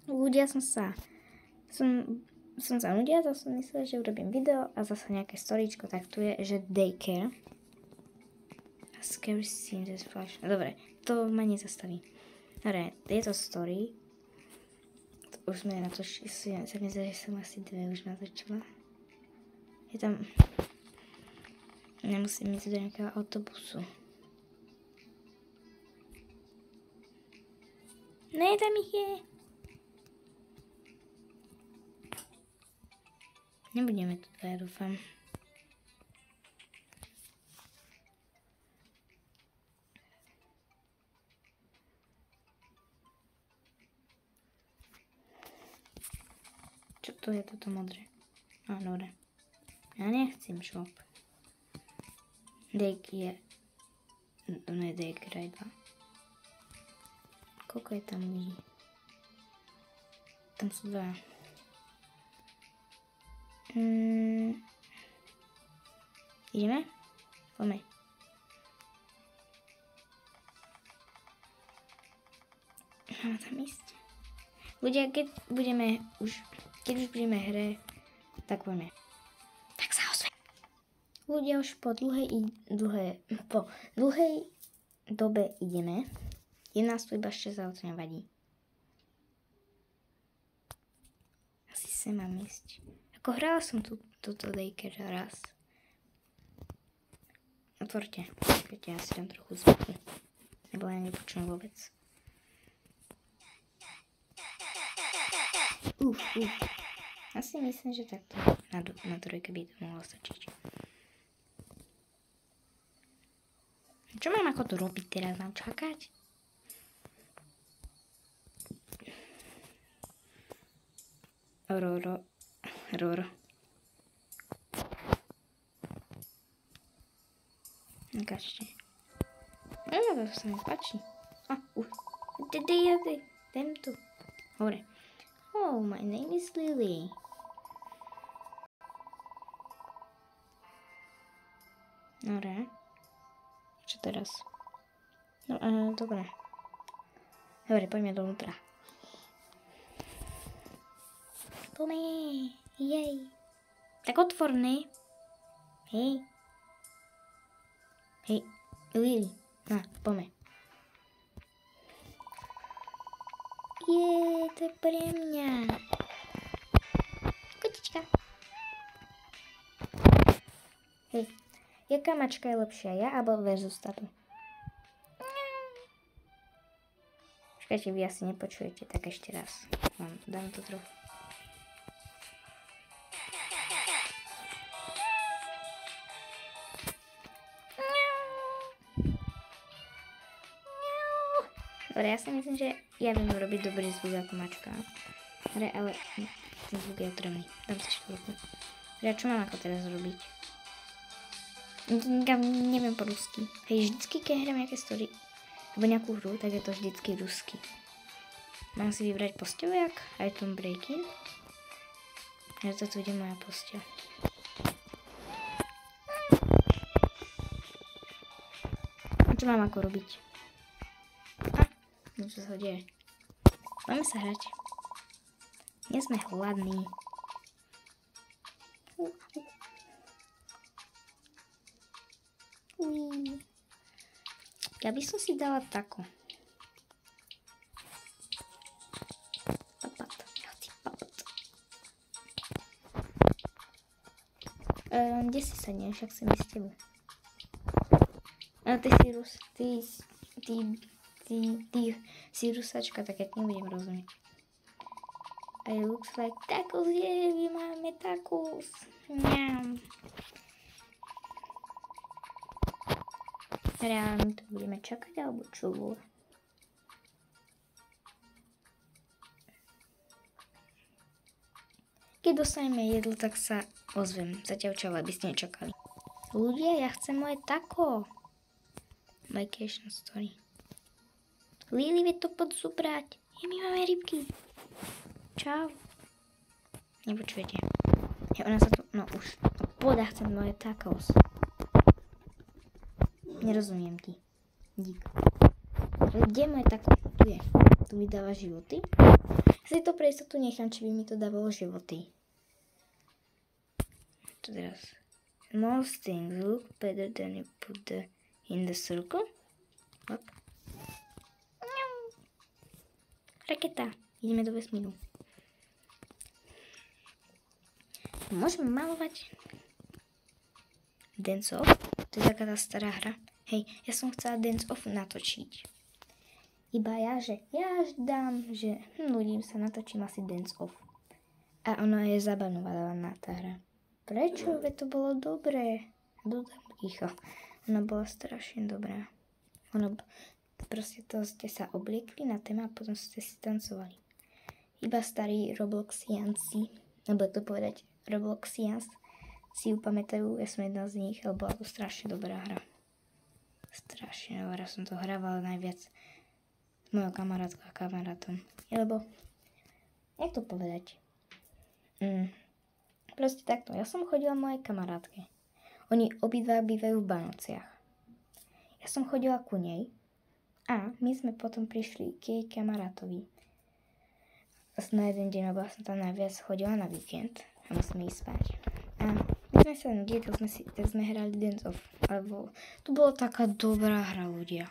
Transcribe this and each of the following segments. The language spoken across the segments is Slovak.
Ľudia som sa nudila, tak som myslela, že urobím video a zase nejaké storíčko, tak tu je, že daycare. Scary scene, this flash. Dobre, to ma nezastaví. Dobre, je to story. Už sme natočili, sa mi zdá, že som asi 2 už natočila. Je tam... Nemusím ísť do nejakého autobusu. Ne, tam ich je. Nebudeme tu ja dúfam. Čo to je toto modré? Á, dobre. Ja nechcem shop. Dek je... To nie je Dek, rajda. Koľko je tam ľudí? Tam sú 2. Ideme? Poďme. Máme tam ísť. Ľudia, keď už budeme hre, tak poďme. Tak sa ozve. Ľudia, už po dlhej dobe ideme. Je nás tu iba 6, ale to nevadí. Asi sem mám ísť. Ako hrala som túto daycare raz. Otvorte. Počkajte, ja si dám trochu zvuku. Nebo ja nepočujem vôbec. Ja si myslím, že takto na trojke by to mohlo stačiť. Čo mám ako to robiť teraz? Mám čakať? Roro. Ukážte. To sa mi páči. Daj tu. Hore. Oh, my name is Lily. Dobre. Čo teraz? No, dobre. Dobre, poďme dovnútra. Poďme. Jej. Tak otvorný. Hej. Hej, Lily. Na, poďme. To je pre mňa. Kotička. Hej, jaká mačka je lepšia, ja alebo versus tatu? Počkajte, vy asi nepočujete, tak ešte raz. Dám to trochu. Dobre, ja si myslím, že ja viem robiť dobrý zvuk ako mačka. Dobre, ale ten zvuk je otremný. Dám si štvorku. Dobre, čo mám ako teraz robiť? Neviem po rusky. Hej, vždycky, keď hrám nejaké story, alebo nejakú hru, tak je to vždycky rusky. Mám si vybrať posteľ, jak aj tom breaking. Ja to tu ide moja posteľ. A čo mám ako robiť? Čo sa deje? Máme sa hrať. Nie sme hladní. Ja by som si dala tako. Kde si sadneš, ak si mi s tebou? Ty si rusačka, tak ja nebudem rozumieť. I looks like tacos, my máme tacos. Mňam. Reálne to budeme čakať, alebo čo bolo? Keď dostaneme jedlo, tak sa ozvem. Zatiaľ čau, aby ste nečakali. Ľudia, ja chcem moje taco. Vacation story. Lily, vie to podzubrať. My máme rybky. Čau. Nepočujete. Ona sa tu... No už. Poda, chcem moje tacos. Nerozumiem ti. Dík. Kde je moje taco? Tu je. tu mi dáva životy. Si to pre istotu nechám, či by mi to dávalo životy. To teraz. Most things look better than you put in the circle. Hop. Raketa. Ideme do vesmíru. Môžeme malovať. Dance Off. To je taká tá stará hra. Hej, ja som chcela Dance Off natočiť. Iba ja až dám, že ľudím sa natočím asi Dance Off. A ona je zabanovaná tá hra. Prečo? Veď to bolo dobré. Dodám ticho. Ona bola strašne dobrá. Proste to ste sa obliekli na téma a potom ste si tancovali. Iba starí Robloxianci, nebo to povedať Robloxians, si ju pamätajú, ja som jedna z nich, ale bola to strašne dobrá hra. Strašne dobrá, som to hrávala najviac s mojou kamarátkou a kamarátom. Lebo, jak to povedať? Proste takto, ja som chodila mojej kamarátke. Oni obidva bývajú v Banociach. Ja som chodila ku nej a my sme potom prišli k jej kamarátovi. Na jeden deň, lebo som tam najviac chodila na víkend a musíme ísť spať. A my sme sa nudili, tak sme hrali Dance Off. Alebo to bolo taká dobrá hra, ľudia.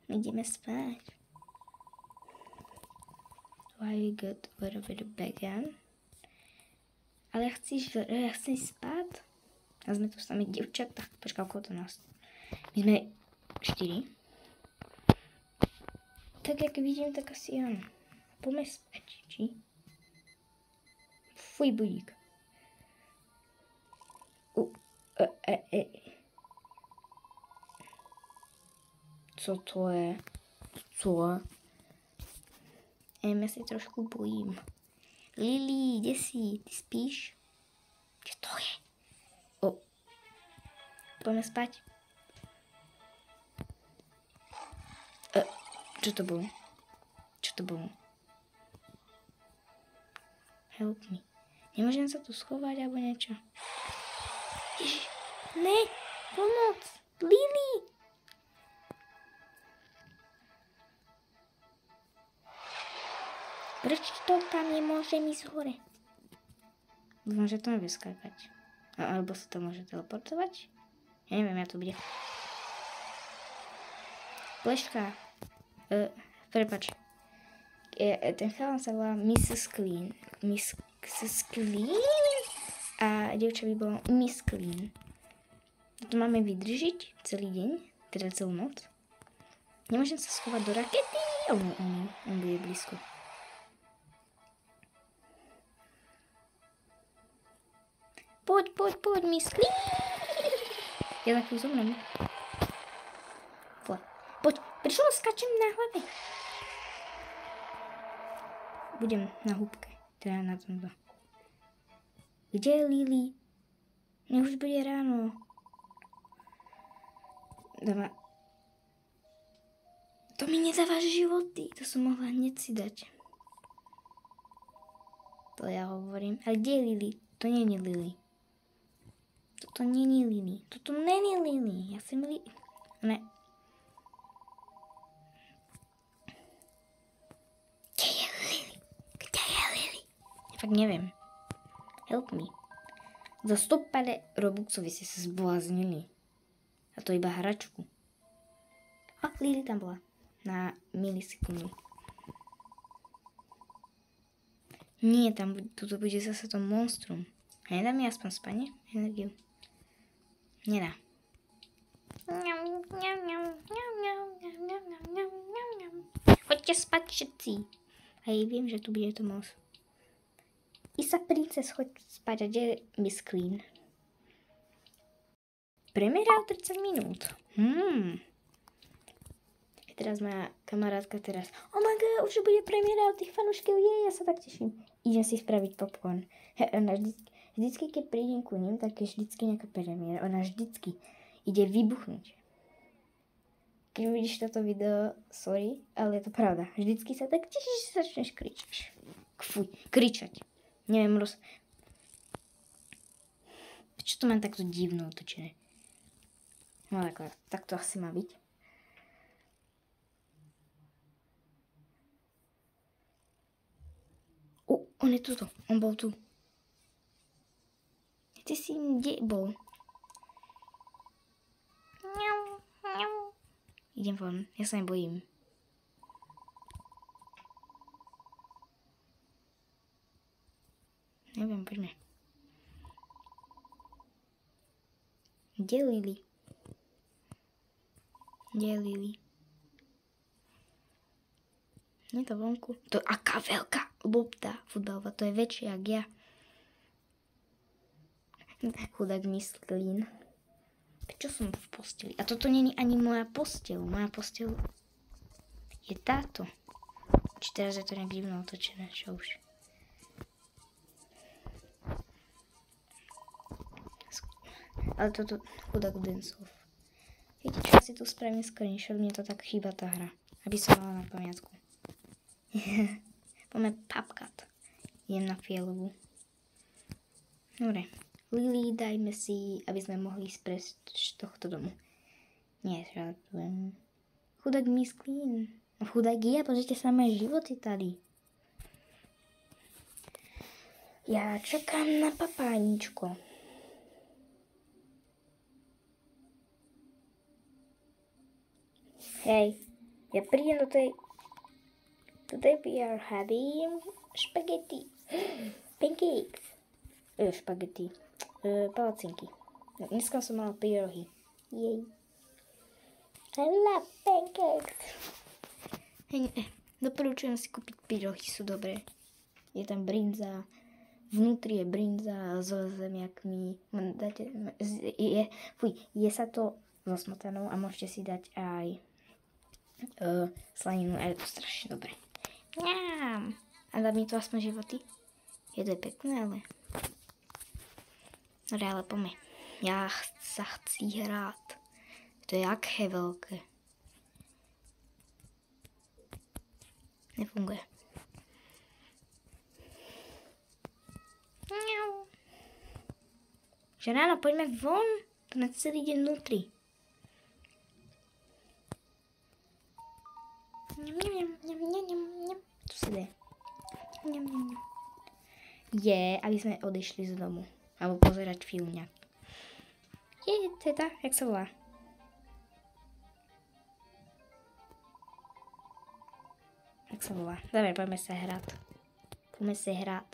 Ideme spať. Why you got whatever the bagan? Ale ja chcem spať. A sme tu sami dievčatá. Počkaj, koľko to nás? My sme 4. Tak jak vidím, tak asi áno. Poďme spať, či? Fuj, budík. Co to je? Ja si trošku bojím. Lili, kde si? Ty spíš? Čo to je? Poďme spať. Čo to bolo? Help me. Nemôžem sa tu schovať alebo niečo? Ježiš, ne, pomoc, Lili. Prečo to tam nemôžem ísť hore? Dúfam, že to nevie skákať. Alebo sa to môže teleportovať? Ja neviem, ja to bude. Pleška. Prepač. Ten chalan sa volá Mrs. Clean. Mrs. Clean? A dievča by bolo Miss Clean. To máme vydržiť celý deň, teda celú noc. Nemôžem sa schovať do rakety. On bude blízko. Poď, Miss Clean. Ja takú zomrem. Poď, prečo skačem na hlave? Budem na húbke, teda na tomto. Kde je Lili? Mne už bude ráno. To mi nedáva životy, to som mohla hneď si dať. To ja hovorím. Ale kde je Lili? To nie je Lili. Toto nie je Lili. Toto nie je Lili. Ja som Lili. Ne. Fakt neviem. Help me. Za 100 Robuxov ste sa zbláznili. A to iba hračku. A Lili tam bola. Na milisekundu. Nie, tuto bude zase to monstrum. A nedá mi aspoň spanie? Energiu. Nedá. Choďte spať všetci. A viem, že tu bude to most. Isa princes, choď spať. A kde je Miss Clean? Premeral 30 minút. Teraz má kamarátka teraz. Oh my god, už bude premiéra od tých fanúškov. Ja sa tak teším. Idem si spraviť popcorn. Ona vždycky, keď prídem ku ním, tak je vždycky nejaká premiéra. Ona vždycky ide vybuchnúť. Keď uvidíš toto video, sorry, ale je to pravda. Vždycky sa tak tešíš, že začneš kričať. Neviem, Prečo to mám takto divno otočené? No takhle, tak to asi má byť. On je tuto. On bol tu. Ty si kde bol? Idem von. Ja sa nebojím. Neviem, poďme. Kde je Lily? Kde je Lily? Nie to vonku. To aká veľká lopta futbalová. To je väčšia jak ja. Chudák myslín. Prečo som v posteli? A toto není ani moja posteľ. Moja posteľ je táto. Či teraz je to nejak divno otočené, čo už. Ale toto chudák Densov. Viete čo, si tu spravím screenshot, mne to tak chýba tá hra. Aby som mala na pamiatku. Poďme papkat. Idem na fialovú. Dobre. Lily, dajme si, aby sme mohli ísť preč z tohto domu. Nie, žartujem. Chudák myslín. Chudák ja, pozrite samé životy tady. Ja čakám na papáničko. Hej, ja prídem do tej... Today we are having spaghetti. Pancakes. Spaghetti. Palacinky. Dneska som mala pyrohy. Jej. I love pancakes. Doporučujem si kúpiť pyrohy, sú dobré. Je tam brinza. Vnútri je brinza so zemiakmi. Je sa to so smotanou a môžete si dať aj slaninu a je to strašne dobré. Ňám. A dá mi to aspoň životy. Je to pekné, ale... No ale poďme. Ja sa chci hrať. To je aké veľké. Nefunguje. Že ráno, poďme von. To na celý deň vnútri. Tu si dá. Je, aby sme odišli z domu. Alebo pozerať film nejak. Je, teda, jak sa volá? Jak sa volá? Dobre, poďme sa hrať. Poďme sa hrať.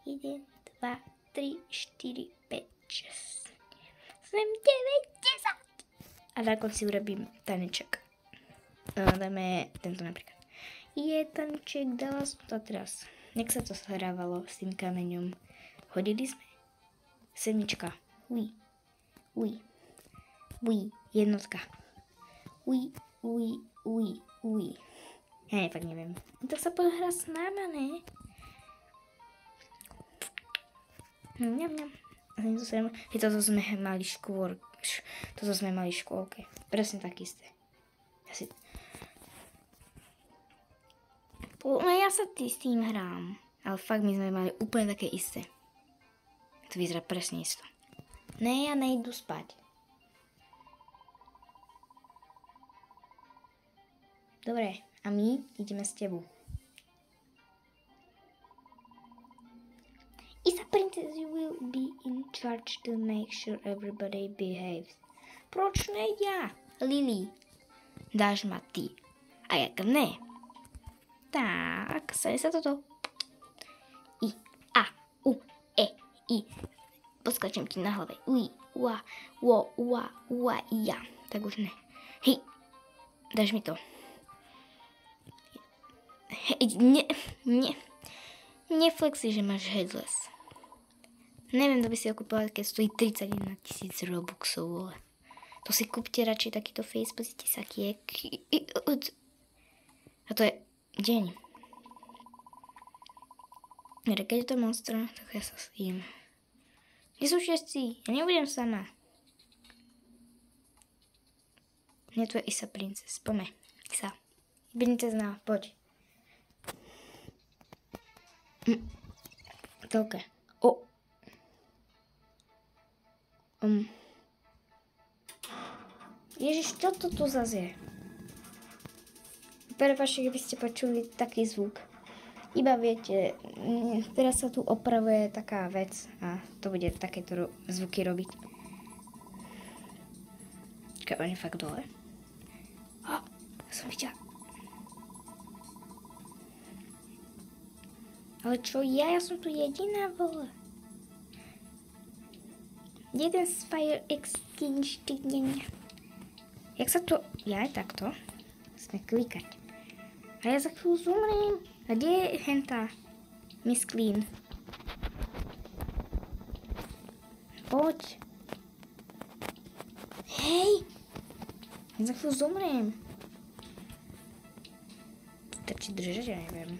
1, 2, 3, 4, 5, 6, 7, 9, 10. A na konci urobím taneček. Dáme tento napríklad. Je taneček, dala som to teraz. Nech sa to hrávalo s tým kameňom. Hodili sme. Sedmička. Uj. Uj. Uj. Jednotka. Uj. Uj. Uj. Uj. Ja fakt neviem. Tak sa pohrá s náma, ne? Ňam, ňam. Toto sme mali škôr. Toto sme mali v škôlke. Presne tak isté. Ja sa s tým hrám. Ale fakt my sme mali úplne také isté. To vyzerá presne isto. Ne, ja nejdu spať. Dobre, a my ideme s tebou. Isa Princess will be in charge to make sure everybody behaves. Proč ne ja? Lily, dáš ma ty. A jak ne? Tak, stane sa toto. I, a, u, e, i. Poskačem ti na hlave. Ui, ua, uo, ua, ua, ja. Tak už ne. Hej, dáš mi to. Hej, neflexi, že máš headless. Neviem, kto by si ho kúpila, keď stojí 31 000 robuxov, vole. To si kúpte radšej takýto face, pozrite sa, aký je. A to je deň. Keď je to monstro, tak ja sa idem. Kde sú všetci? Ja nebudem sama. Nie, tu je Isa Princess. Poďme. Isa. Princezná, poď. Toľké. O. Ježiš, čo to tu zase je? Prepáčte, keby ste počuli taký zvuk. Iba viete, teraz sa tu opravuje taká vec a to bude takéto zvuky robiť. Keď on je fakt dole. Som videla. Ale čo ja som tu jediná, vole. Jeden z Fire Extinction. Jak sa to... Ja aj takto. Sme klikať. A ja za chvíľu zomriem. A kde je hentá? Miss Clean. Poď. Hej. Ja za chvíľu zomriem. Stačí držať, ja neviem.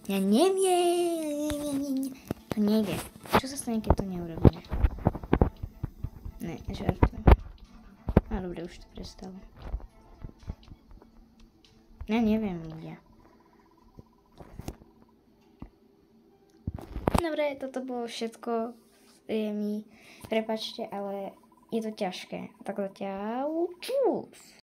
Ja neviem. To nejde. Čo sa stane, keď to neurobíme? Ne, žartujem. A dobre, už to prestalo. Ja neviem, ľudia. Dobre, toto bolo všetko. Prepáčte, ale je to ťažké. Tak zatiaľ čus.